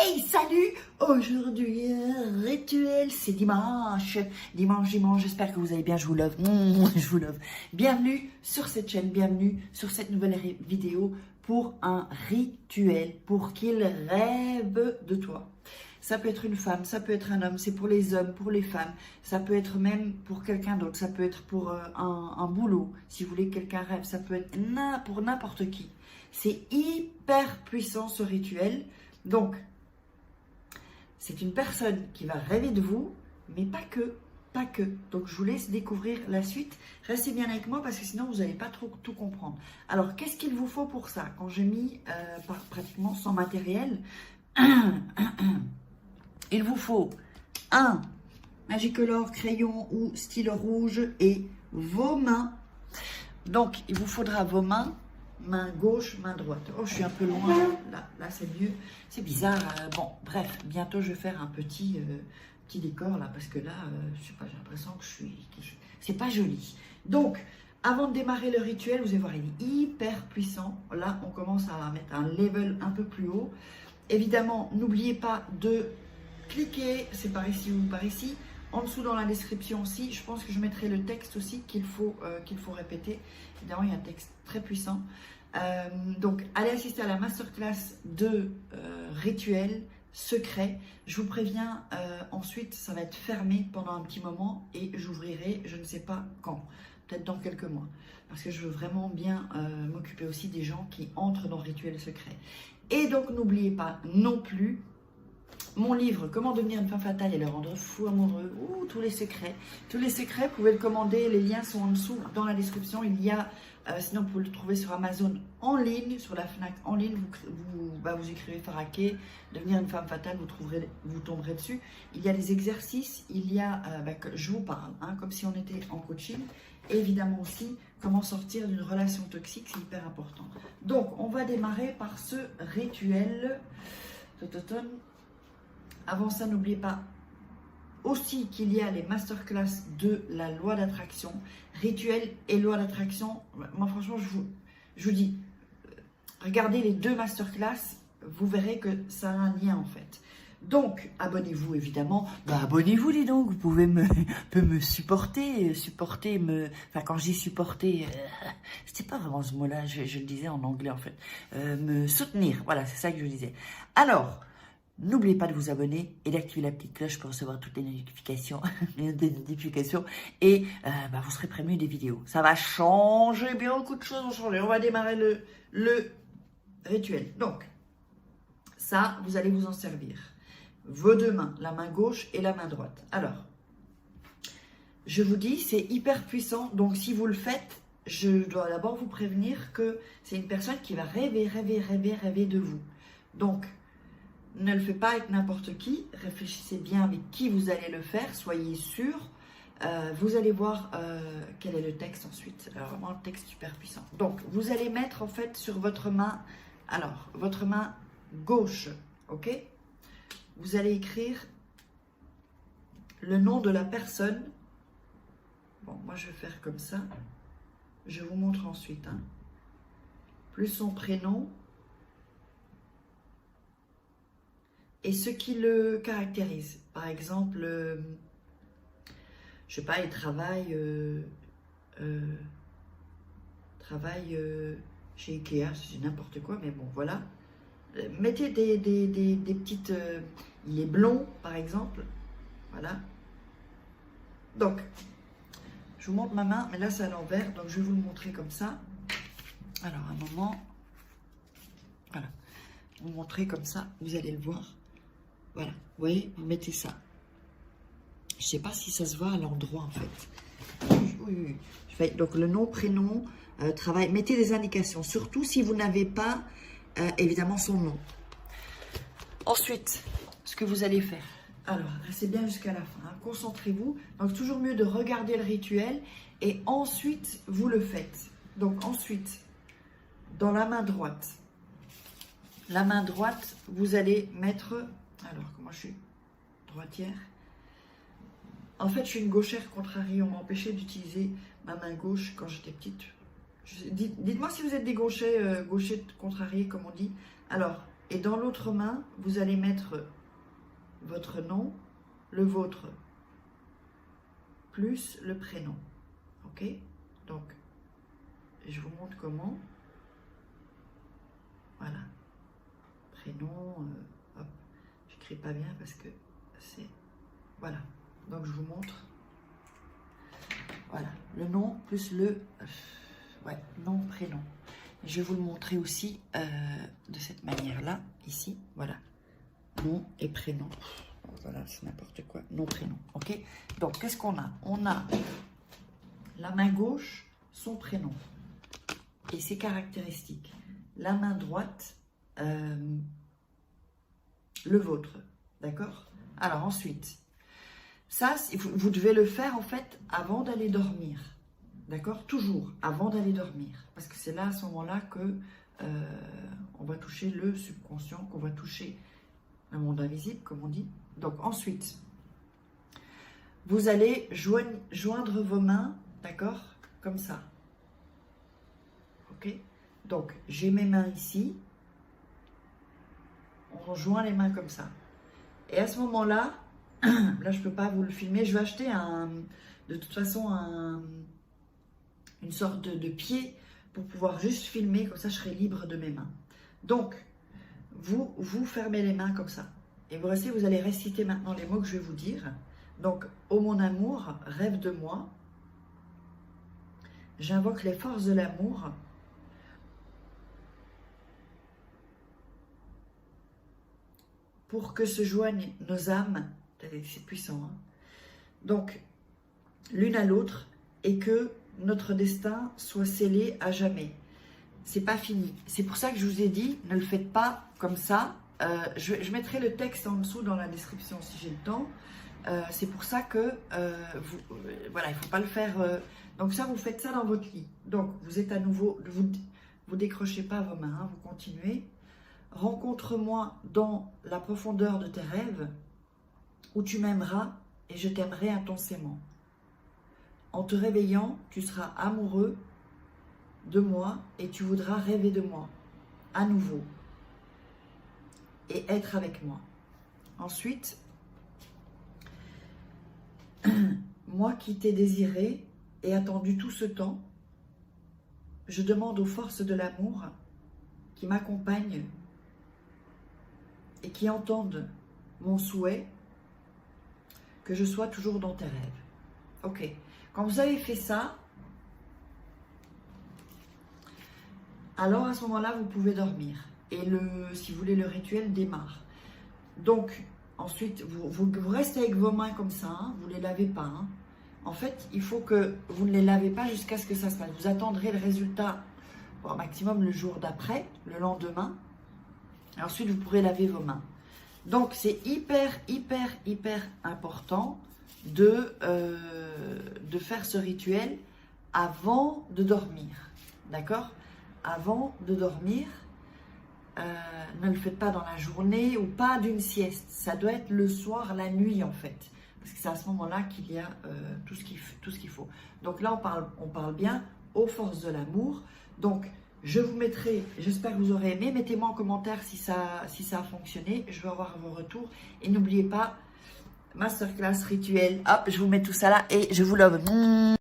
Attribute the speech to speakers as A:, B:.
A: Hey, salut! Aujourd'hui, rituel, c'est dimanche. Dimanche, j'espère que vous allez bien, je vous love. Je vous love. Bienvenue sur cette chaîne, bienvenue sur cette nouvelle vidéo pour un rituel, pour qu'il rêve de toi. Ça peut être une femme, ça peut être un homme, c'est pour les hommes, pour les femmes. Ça peut être même pour quelqu'un d'autre, ça peut être pour un boulot. Si vous voulez que quelqu'un rêve, ça peut être pour n'importe qui. C'est hyper puissant ce rituel. Donc, c'est une personne qui va rêver de vous, mais pas que, pas que. Donc, je vous laisse découvrir la suite. Restez bien avec moi parce que sinon, vous n'allez pas trop tout comprendre. Alors, qu'est-ce qu'il vous faut pour ça? Quand j'ai mis pratiquement sans matériel, il vous faut un Magicolor, crayon ou stylo rouge et vos mains. Donc, il vous faudra vos mains. Main gauche, main droite. Oh, je suis un peu loin. Là c'est mieux. C'est bizarre. Bon, bref, bientôt je vais faire un petit décor là parce que là, je sais pas, j'ai l'impression que c'est pas joli. Donc, avant de démarrer le rituel, vous allez voir, il est hyper puissant. Là, on commence à mettre un level un peu plus haut. Évidemment, n'oubliez pas de cliquer. C'est par ici ou par ici. En dessous dans la description aussi, je pense que je mettrai le texte aussi qu'il faut répéter. Évidemment, il y a un texte très puissant. Donc, allez assister à la masterclass de rituel secret. Je vous préviens, ensuite, ça va être fermé pendant un petit moment et j'ouvrirai, je ne sais pas quand, peut-être dans quelques mois. Parce que je veux vraiment bien m'occuper aussi des gens qui entrent dans le rituel secret. Et donc, n'oubliez pas non plus mon livre, Comment devenir une femme fatale et le rendre fou amoureux. Tous les secrets. Tous les secrets, vous pouvez le commander. Les liens sont en dessous dans la description. Il y a, sinon vous pouvez le trouver sur Amazon en ligne, sur la Fnac en ligne. Vous écrivez Faraké, devenir une femme fatale, vous tomberez dessus. Il y a des exercices. Il y a, que je vous parle, comme si on était en coaching. Et évidemment aussi, comment sortir d'une relation toxique, c'est hyper important. Donc, on va démarrer par ce rituel. Avant ça, n'oubliez pas aussi qu'il y a les masterclass de la loi d'attraction, rituel et loi d'attraction. Moi, franchement, je vous dis, regardez les deux masterclass, vous verrez que ça a un lien en fait. Donc, abonnez-vous évidemment. Abonnez-vous, dis donc, vous pouvez me supporter, enfin, quand je dis supporter, c'était pas vraiment ce mot-là, je le disais en anglais en fait. Me soutenir, voilà, c'est ça que je disais. Alors, n'oubliez pas de vous abonner et d'activer la petite cloche pour recevoir toutes les notifications, et vous serez prévenu des vidéos. Ça va changer, bien beaucoup de choses vont changer. On va démarrer le rituel. Donc, ça, vous allez vous en servir. Vos deux mains, la main gauche et la main droite. Alors, je vous dis, c'est hyper puissant. Donc, si vous le faites, je dois d'abord vous prévenir que c'est une personne qui va rêver de vous. Donc, ne le faites pas avec n'importe qui, réfléchissez bien avec qui vous allez le faire, soyez sûr. Vous allez voir quel est le texte ensuite. Alors vraiment, le texte super puissant. Donc, vous allez mettre en fait sur votre main, alors, votre main gauche, ok? Vous allez écrire le nom de la personne. Bon, moi je vais faire comme ça. Je vous montre ensuite. Plus son prénom. Et ce qui le caractérise. Par exemple, je sais pas, il travaille chez Ikea, c'est n'importe quoi, mais bon, voilà. Mettez des petites... il est blond, par exemple. Voilà. Donc, je vous montre ma main, mais là, c'est à l'envers, donc je vais vous le montrer comme ça. Alors, un moment. Voilà. Vous montrer comme ça, vous allez le voir. Voilà, vous voyez, vous mettez ça. Je ne sais pas si ça se voit à l'endroit en fait. Oui. Donc le nom, prénom, travail. Mettez des indications, surtout si vous n'avez pas évidemment son nom. Ensuite, ce que vous allez faire. Alors, restez bien jusqu'à la fin. Concentrez-vous. Donc toujours mieux de regarder le rituel et ensuite vous le faites. Donc ensuite, dans la main droite. La main droite, vous allez mettre... Alors, comment je suis droitière. En fait, je suis une gauchère contrariée. On m'a empêché d'utiliser ma main gauche quand j'étais petite. Dites-moi si vous êtes des gauchers contrariés, comme on dit. Alors, Et dans l'autre main, vous allez mettre votre nom, le vôtre, plus le prénom. Ok? Donc, je vous montre comment. Voilà. Prénom, hop. J'écris pas bien parce que c'est... Voilà. Donc, je vous montre. Voilà. Le nom plus le... Ouais, nom, prénom. Je vais vous le montrer aussi de cette manière-là, ici. Voilà. Nom et prénom. Voilà, c'est n'importe quoi. Nom, prénom. Ok? Donc, qu'est-ce qu'on a? On a la main gauche, son prénom et ses caractéristiques. La main droite, le vôtre. D'accord? Alors, ensuite, ça, vous devez le faire, en fait, avant d'aller dormir. D'accord? Toujours avant d'aller dormir. Parce que c'est là, à ce moment-là, que on va toucher le subconscient, qu'on va toucher le monde invisible, comme on dit. Donc, ensuite, vous allez joindre vos mains, d'accord? Comme ça. Ok? Donc, j'ai mes mains ici. On joint les mains comme ça. Et à ce moment-là, là, je ne peux pas vous le filmer. Je vais acheter de toute façon une sorte de pied pour pouvoir juste filmer, comme ça je serai libre de mes mains. Donc, vous fermez les mains comme ça. Et vous allez réciter maintenant les mots que je vais vous dire. Donc, ô mon amour, rêve de moi. J'invoque les forces de l'amour pour que se joignent nos âmes. C'est puissant, hein? Donc, l'une à l'autre et que notre destin soit scellé à jamais. C'est pas fini. C'est pour ça que je vous ai dit, ne le faites pas comme ça. Je mettrai le texte en dessous dans la description si j'ai le temps. C'est pour ça que voilà, il ne faut pas le faire. Donc ça, vous faites ça dans votre lit. Donc vous êtes à nouveau, vous décrochez pas vos mains, hein, vous continuez. Rencontre-moi dans la profondeur de tes rêves, où tu m'aimeras et je t'aimerai intensément. En te réveillant, tu seras amoureux de moi et tu voudras rêver de moi à nouveau et être avec moi. Ensuite, moi qui t'ai désiré et attendu tout ce temps, je demande aux forces de l'amour qui m'accompagnent et qui entendent mon souhait que je sois toujours dans tes rêves. Ok. Quand vous avez fait ça, alors à ce moment-là, vous pouvez dormir. Et si vous voulez, le rituel démarre. Donc, ensuite, vous restez avec vos mains comme ça, hein, vous ne les lavez pas. Hein. En fait, il faut que vous ne les lavez pas jusqu'à ce que ça se passe. Vous attendrez le résultat au maximum le jour d'après, le lendemain. Et ensuite, vous pourrez laver vos mains. Donc, c'est hyper important de faire ce rituel avant de dormir. D'accord? Avant de dormir, ne le faites pas dans la journée ou pas d'une sieste. Ça doit être le soir, la nuit en fait. Parce que c'est à ce moment-là qu'il y a tout ce qu'il faut. Donc là, on parle bien aux forces de l'amour. Donc, je vous mettrai, j'espère que vous aurez aimé. Mettez-moi en commentaire si ça a fonctionné. Je veux avoir vos retours. Et n'oubliez pas, masterclass rituel. Hop, je vous mets tout ça là et je vous love.